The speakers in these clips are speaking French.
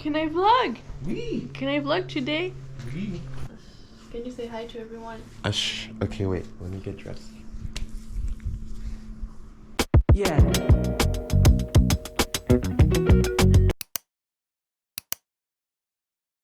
Can I vlog? Oui. Can I vlog today? Oui. Can you say hi to everyone? Okay, wait. Let me get dressed. Yeah.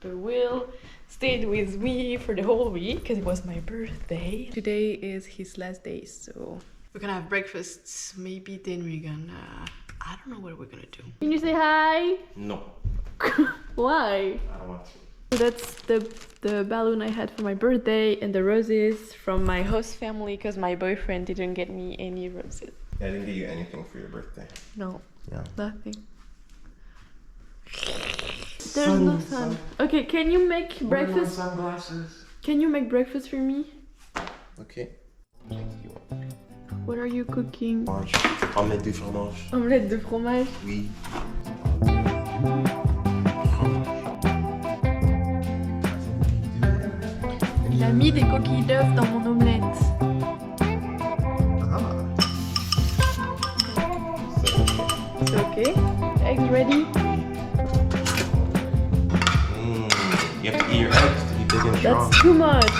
Will stayed with me for the whole week because it was my birthday. Today is his last day, so we're gonna have breakfast. Maybe then we're gonna... I don't know what we're gonna do. Can you say hi? No. Why? I don't want to. So that's the balloon I had for my birthday and the roses from my host family because my boyfriend didn't get me any roses. I didn't get you anything for your birthday. No. Yeah. Nothing. There's no sun. Okay, can you make breakfast? Sunglasses. Can you make breakfast for me? Okay. What are you cooking? Omelette de fromage. Omelette de fromage. Oui. Il a mis des coquilles d'œufs dans mon omelette. C'est okay. Eggs ready? You have to eat your eggs to be big and strong. That's too much.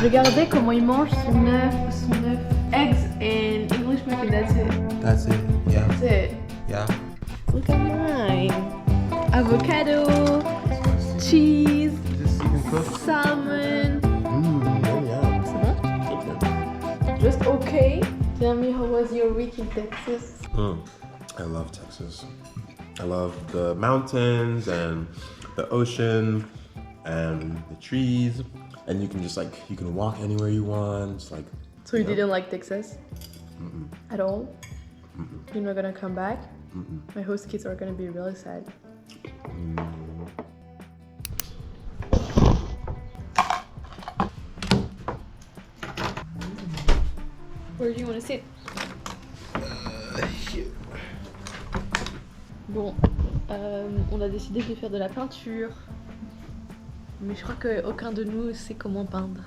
Regardez comment il mange son œuf. Eggs in English we can that's it. That's it. Yeah. That's it. Yeah. Look at mine. Avocado, cheese, This you can cook. salmon. Yeah. C'est bon? Just okay. Tell me, how was your week in Texas? I love Texas. I love the mountains and the ocean and the trees, and you can just you can walk anywhere you want. It's like. So you didn't like Texas? At all? You're not gonna come back? My host kids are gonna be really sad. Where do you want to sit? Here. Bon, on a décidé de faire de la peinture, mais je crois qu'aucun de nous sait comment peindre.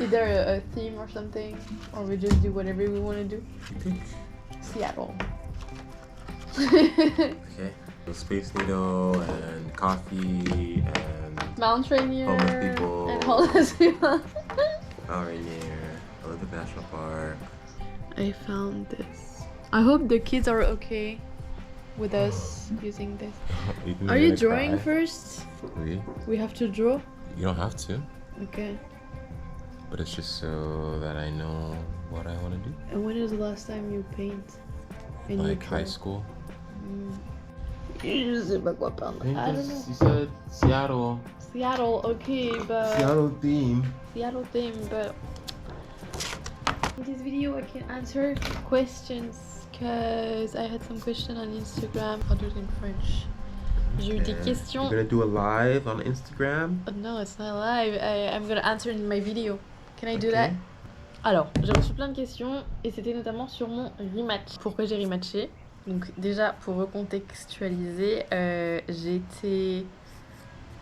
Either a theme or something, or we just do whatever we want to do. Seattle. Okay. So Space Needle and coffee and Mount Rainier homeless people. and homeless people. Mount Rainier, Olympic National Park. I found this. I hope the kids are okay with us using this. Are you drawing first? Oui. We have to draw? You don't have to, Okay. but it's just so that I know what I want to do. And when is the last time you paint? And you Like draw? high school. Je sais pas quoi peindre. I don't know. You said Seattle. Seattle, okay, but Seattle theme. Seattle theme, but in this video I can answer questions because I had some questions on Instagram. I'll do it in French. J'ai eu des questions. You're gonna do a live on Instagram? Oh, no, it's not live. I'm gonna answer in my video. Can I do Okay. that? Alors, j'ai reçu plein de questions et c'était notamment sur mon rematch. Pourquoi j'ai rematché? Donc déjà, pour recontextualiser, j'étais...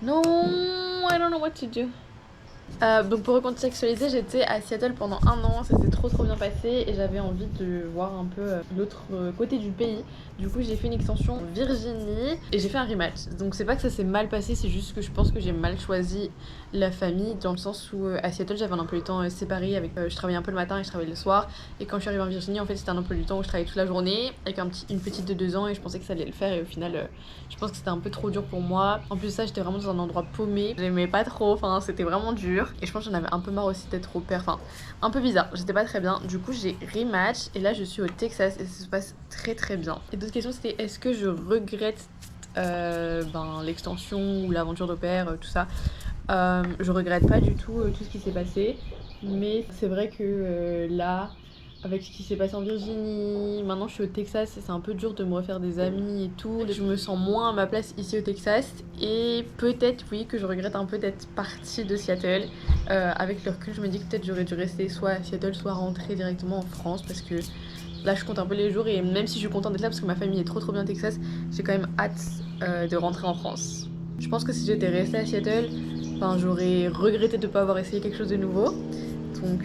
No, I don't know what to do. Donc pour recontextualiser, j'étais à Seattle pendant 1 an, ça s'est trop bien passé et j'avais envie de voir un peu l'autre côté du pays. Du coup j'ai fait une extension Virginie et j'ai fait un rematch. Donc c'est pas que ça s'est mal passé, c'est juste que je pense que j'ai mal choisi la famille dans le sens où à Seattle j'avais un emploi du temps séparé avec je travaillais un peu le matin et je travaillais le soir, et quand je suis arrivée en Virginie en fait c'était un emploi du temps où je travaillais toute la journée avec une petite de 2 ans et je pensais que ça allait le faire et au final je pense que c'était un peu trop dur pour moi. En plus de ça j'étais vraiment dans un endroit paumé, j'aimais pas trop, enfin c'était vraiment dur et je pense que j'en avais un peu marre aussi d'être au père, enfin un peu bizarre, j'étais pas très bien. Du coup j'ai rematch et là je suis au Texas et ça se passe très bien. Et d'autres questions c'était est-ce que je regrette l'extension ou l'aventure d'au pair, tout ça. Je regrette pas du tout tout ce qui s'est passé, mais c'est vrai que là avec ce qui s'est passé en Virginie, maintenant je suis au Texas et c'est un peu dur de me refaire des amis et tout. Je me sens moins à ma place ici au Texas et peut-être oui que je regrette un peu d'être partie de Seattle. Avec le recul je me dis que peut-être j'aurais dû rester soit à Seattle soit rentrer directement en France parce que là je compte un peu les jours et même si je suis contente d'être là parce que ma famille est trop bien au Texas, j'ai quand même hâte de rentrer en France. Je pense que si j'étais restée à Seattle, j'aurais regretté de ne pas avoir essayé quelque chose de nouveau. Donc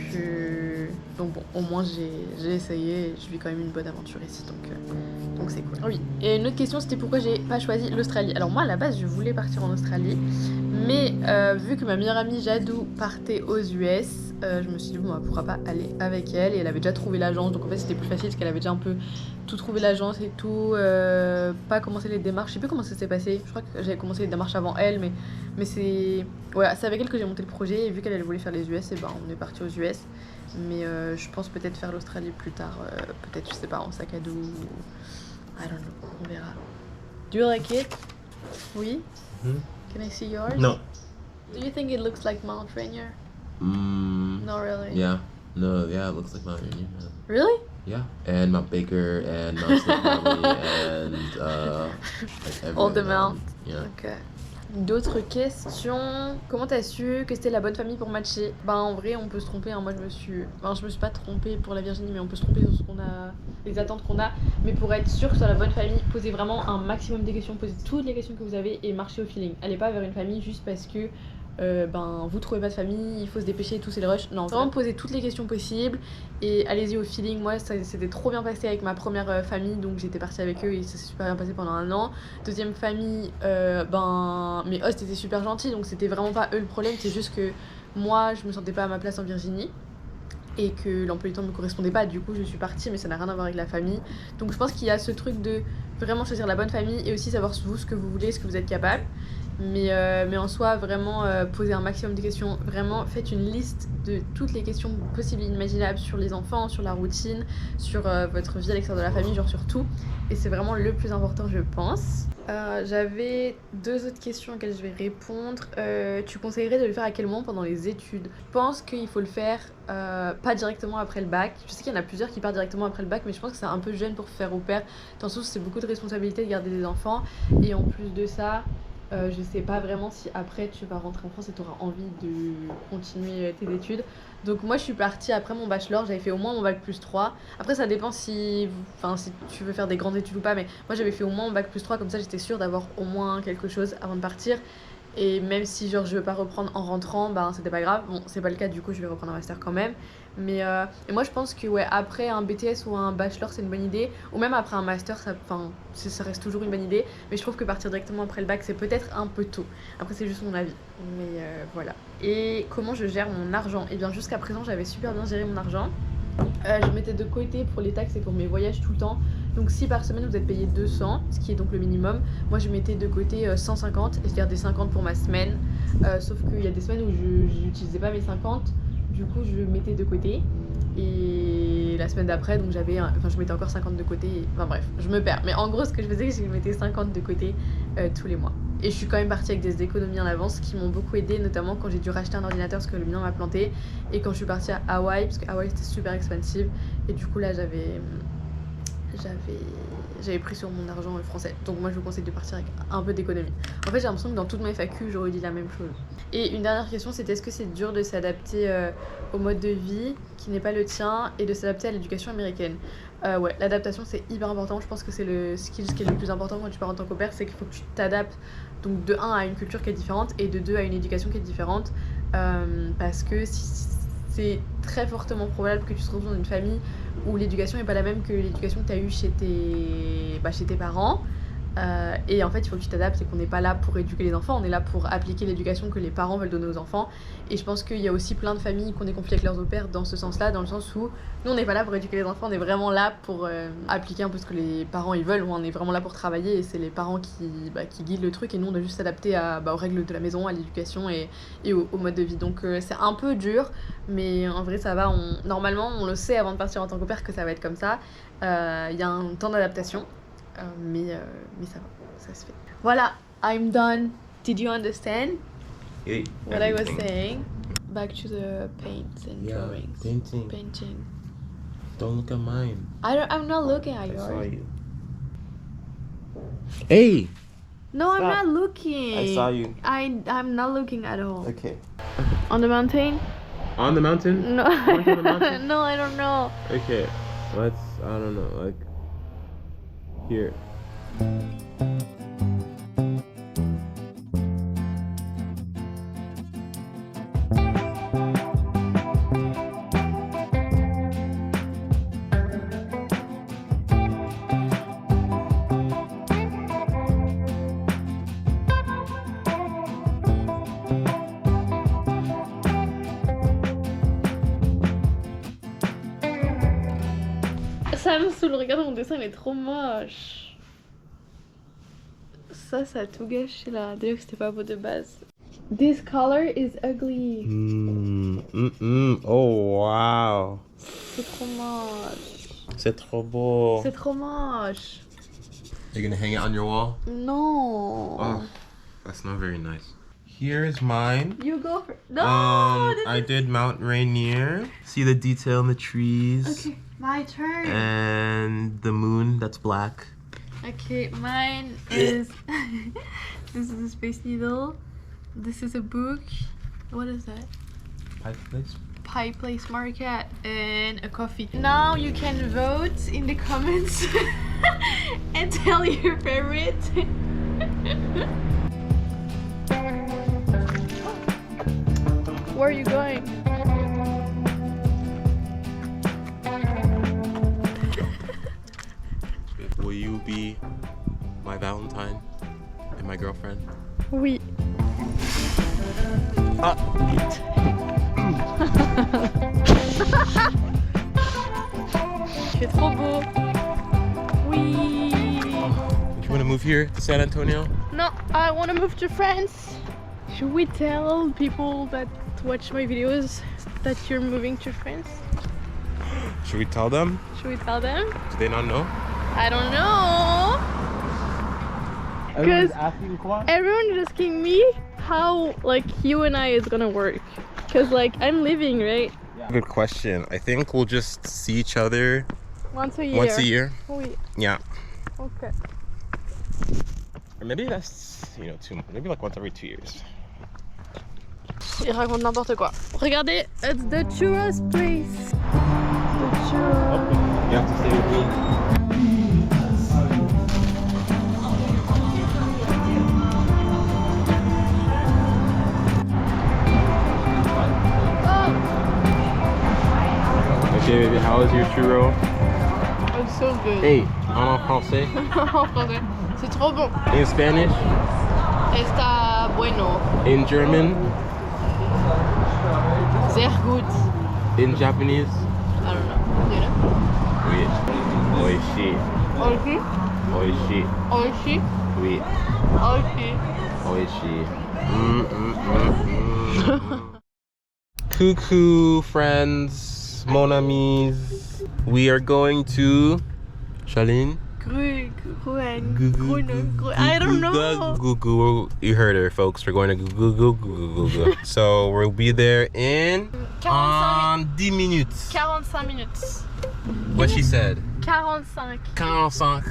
Donc bon, au moins j'ai essayé et je vis quand même une bonne aventure ici, donc c'est cool. Oui, et une autre question c'était pourquoi j'ai pas choisi l'Australie. Alors moi à la base je voulais partir en Australie, mais vu que ma meilleure amie Jadou partait aux US, je me suis dit bon bah, pourquoi pas aller avec elle, et elle avait déjà trouvé l'agence, donc en fait c'était plus facile parce qu'elle avait déjà un peu tout trouvé l'agence et tout, pas commencé les démarches, je sais plus comment ça s'est passé, je crois que j'avais commencé les démarches avant elle, mais c'est avec elle que j'ai monté le projet, et vu qu'elle voulait faire les US, et ben on est parti aux US. Mais je pense peut-être faire l'Australie plus tard, peut-être, je sais pas, en sac à dos, I don't know, on verra. Do you like it? Oui? Can I see yours? No. Do you think it looks like Mount Rainier? Not really. Yeah. No, yeah, it looks like Mount Rainier. Really? Yeah. And Mount Baker and Mount St. Valley and like every All the other mountains. Yeah. Ok. D'autres questions. Comment t'as su que c'était la bonne famille pour matcher? En vrai on peut se tromper, hein. Moi je me suis pas trompée pour la Virginie, mais on peut se tromper sur ce qu'on a, les attentes qu'on a. Mais pour être sûr que ce soit la bonne famille, posez vraiment un maximum de questions, posez toutes les questions que vous avez et marchez au feeling. Allez pas vers une famille juste parce que vous trouvez pas de famille, il faut se dépêcher et tout, c'est le rush. Non, vraiment posez toutes les questions possibles et allez-y au feeling. Moi ça s'était trop bien passé avec ma première famille, donc j'étais partie avec eux et ça s'est super bien passé pendant 1 an. Deuxième famille, mes hosts étaient super gentils, donc c'était vraiment pas eux le problème, c'est juste que moi je me sentais pas à ma place en Virginie et que l'emploi du temps ne me correspondait pas, du coup je suis partie, mais ça n'a rien à voir avec la famille. Donc je pense qu'il y a ce truc de vraiment choisir la bonne famille et aussi savoir vous ce que vous voulez, ce que vous êtes capable. Mais en soi, vraiment, posez un maximum de questions. Vraiment, faites une liste de toutes les questions possibles et imaginables sur les enfants, sur la routine, sur votre vie à l'extérieur de la famille, genre sur tout. Et c'est vraiment le plus important, je pense. J'avais 2 autres questions auxquelles je vais répondre. Tu conseillerais de le faire à quel moment pendant les études? Je pense qu'il faut le faire pas directement après le bac. Je sais qu'il y en a plusieurs qui partent directement après le bac, mais je pense que c'est un peu jeune pour faire au pair. Dans le sens où c'est beaucoup de responsabilité de garder des enfants. Et en plus de ça, je sais pas vraiment si après tu vas rentrer en France et tu auras envie de continuer tes études. Donc moi je suis partie après mon bachelor, j'avais fait au moins mon bac plus 3. Après ça dépend si tu veux faire des grandes études ou pas, mais moi j'avais fait au moins mon bac plus 3, comme ça j'étais sûre d'avoir au moins quelque chose avant de partir. Et même si genre je veux pas reprendre en rentrant, c'était pas grave. Bon, c'est pas le cas, du coup je vais reprendre un master quand même. Et moi je pense que après un BTS ou un bachelor c'est une bonne idée, ou même après un master ça reste toujours une bonne idée, mais je trouve que partir directement après le bac c'est peut-être un peu tôt. Après c'est juste mon avis, mais voilà. Et comment je gère mon argent? Et bien jusqu'à présent j'avais super bien géré mon argent. Je mettais de côté pour les taxes et pour mes voyages tout le temps. Donc si par semaine vous êtes payé 200, ce qui est donc le minimum, moi je mettais de côté 150 et je gardais 50 pour ma semaine. Sauf qu'il y a des semaines où je n'utilisais pas mes 50, du coup je mettais de côté. Et la semaine d'après, donc je mettais encore 50 de côté. Bref, je me perds. Mais en gros, ce que je faisais, c'est que je mettais 50 de côté tous les mois. Et je suis quand même partie avec des économies en avance qui m'ont beaucoup aidé, notamment quand j'ai dû racheter un ordinateur parce que le mien m'a planté. Et quand je suis partie à Hawaï, parce que Hawaï c'était super expensive. Et du coup là j'avais pris sur mon argent français. Donc moi je vous conseille de partir avec un peu d'économie. En fait j'ai l'impression que dans toute ma FAQ j'aurais dit la même chose. Et une dernière question, c'était est-ce que c'est dur de s'adapter au mode de vie qui n'est pas le tien et de s'adapter à l'éducation américaine? Ouais, l'adaptation c'est hyper important. Je pense que c'est le skill qui est le plus important quand tu pars en tant qu'au pair, c'est qu'il faut que tu t'adaptes donc de 1 à une culture qui est différente et de 2 à une éducation qui est différente, parce que c'est très fortement probable que tu te retrouves dans une famille où l'éducation n'est pas la même que l'éducation que tu as eue chez tes parents. Et en fait il faut que tu t'adaptes et qu'on n'est pas là pour éduquer les enfants, on est là pour appliquer l'éducation que les parents veulent donner aux enfants. Et je pense qu'il y a aussi plein de familles qui ont des conflits avec leurs au-pairs dans ce sens-là, dans le sens où nous on n'est pas là pour éduquer les enfants, on est vraiment là pour appliquer un peu ce que les parents ils veulent, on est vraiment là pour travailler et c'est les parents qui guident le truc et nous on doit juste s'adapter aux règles de la maison, à l'éducation et au mode de vie. Donc c'est un peu dur, mais en vrai ça va, normalement on le sait avant de partir en tant qu'au-pair que ça va être comme ça. Il y a un temps d'adaptation. Mais ça va, ça se fait. Voilà, I'm done. Did you understand what I was saying? Back to the paints and drawings. Painting. Don't look at mine. I'm not looking at yours. I saw you. Hey! No, Stop. I'm not looking. I saw you. I'm not looking at all. Okay. On the mountain? On the mountain? No. On the mountain? No, I don't know. Okay. I don't know, like here. saoule, regarde mon dessin, il est trop moche. Ça a tout gâché là. Déjà que c'était pas beau de base. This color is ugly. Oh wow. C'est trop moche. C'est trop beau. C'est trop moche. You're gonna hang it on your wall? No. Oh, that's not very nice. Here's mine. You go for no. I did Mount Rainier. See the detail in the trees. Okay, my turn. And the moon that's black. Okay, mine is this is a Space Needle. This is a book. What is that? Pie Place Market and a coffee. Now you can vote in the comments and tell your favorite. Where are you going? Will you be my Valentine and my girlfriend? Oui. Ah. C'est trop beau. Oui. Do you want to move here to San Antonio? No, I want to move to France. Should we tell people that watch my videos that you're moving to France? Should we tell them? Should we tell them? Do they not know? I don't know. Everyone's asking quoi? Everyone is asking me how like you and I is gonna work. Cause like I'm leaving, right? Yeah. Good question. I think we'll just see each other once a year. Once a year? Oui. Yeah. Okay. Or maybe that's, you know, maybe like once every 2 years. Il raconte n'importe quoi. Regardez, it's the churros place. The churros. Okay. You have to stay with me. Okay, baby, how was your churro? It's so good. Hey, en français? En français. C'est trop bon. In Spanish? Está bueno. In German? Sehr gut. In Japanese? I don't know. Do you know? Oui. Oishi. Oishi. Oishi. Oishi. Oui. Oishi. Oishi. Coucou, friends. Mon amis, we are going to Charlene. I don't know. Google. You heard her, folks. We're going to Google. So we'll be there in 10 minutes. 45 minutes. What she said. 45. 45.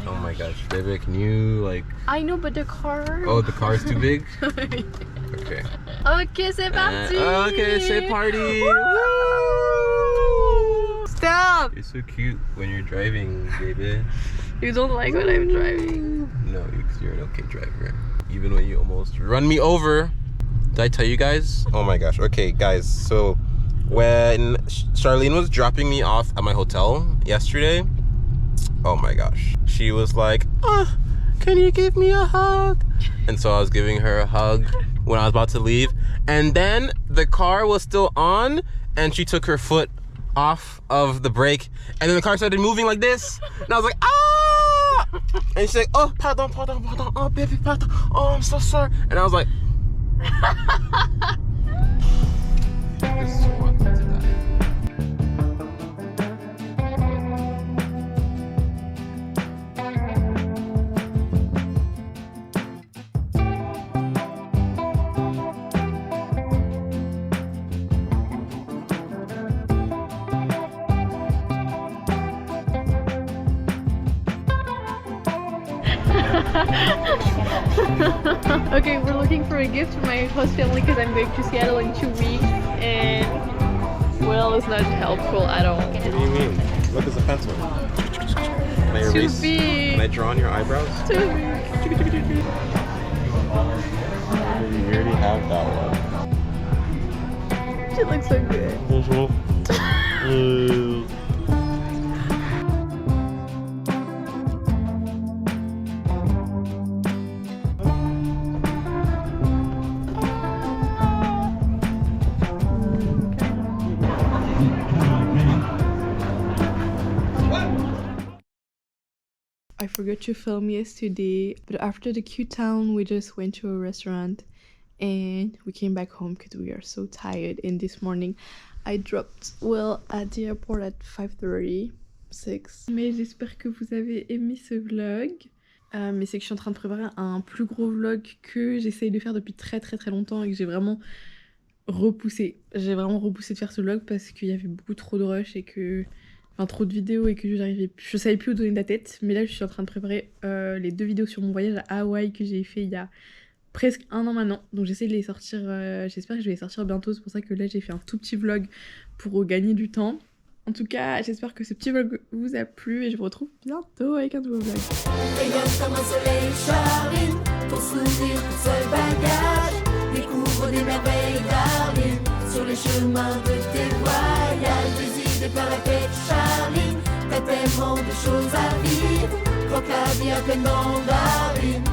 Oh my gosh, baby, can you like? I know, but the car. Oh, the car's too big. Okay. Ok, c'est parti. Okay, c'est party. Stop. You're so cute when you're driving, baby. You don't like when I'm driving. No, because you're an okay driver. Even when you almost run me over. Did I tell you guys? Oh my gosh. Okay, guys. So when Charlene was dropping me off at my hotel yesterday, oh my gosh, she was like, "Oh, can you give me a hug?" And so I was giving her a hug when I was about to leave. And then the car was still on and she took her foot off of the brake. And then the car started moving like this. And I was like, "Ah!" And she's like, "Oh, pardon. Oh, baby, pardon. Oh, I'm so sorry." And I was like, this is so awkward to die. Okay, we're looking for a gift for my host family because I'm going to Seattle in 2 weeks, and well, it's not helpful at all. What do you mean? Look, it's a pencil. Can I erase? Too big. Can I draw on your eyebrows? Too big. You already have that one. She looks so good. I forgot to film yesterday, but after the cute town, we just went to a restaurant and we came back home because we are so tired. And this morning, I dropped Will at the airport at 5:30, 6. Mais j'espère que vous avez aimé ce vlog. Mais c'est que je suis en train de préparer un plus gros vlog que j'essaye de faire depuis très longtemps et que j'ai vraiment repoussé. J'ai vraiment repoussé de faire ce vlog parce qu'il y avait beaucoup trop de rush et que... Enfin, trop de vidéos et que je savais plus où donner de la tête. Mais là, je suis en train de préparer les 2 vidéos sur mon voyage à Hawaï que j'ai fait il y a presque 1 an maintenant. Donc j'essaie de les sortir, j'espère que je vais les sortir bientôt. C'est pour ça que là, j'ai fait un tout petit vlog pour gagner du temps. En tout cas, j'espère que ce petit vlog vous a plu et je vous retrouve bientôt avec un nouveau vlog. Rayonne comme un soleil, Charline, ton sourire, ton seul bagage. Découvre des merveilles, darling, sur les chemins de tes voyages. Des idées par la tête, Charline, t'as tellement de choses à vivre. Croque la vie à pleine mandarine.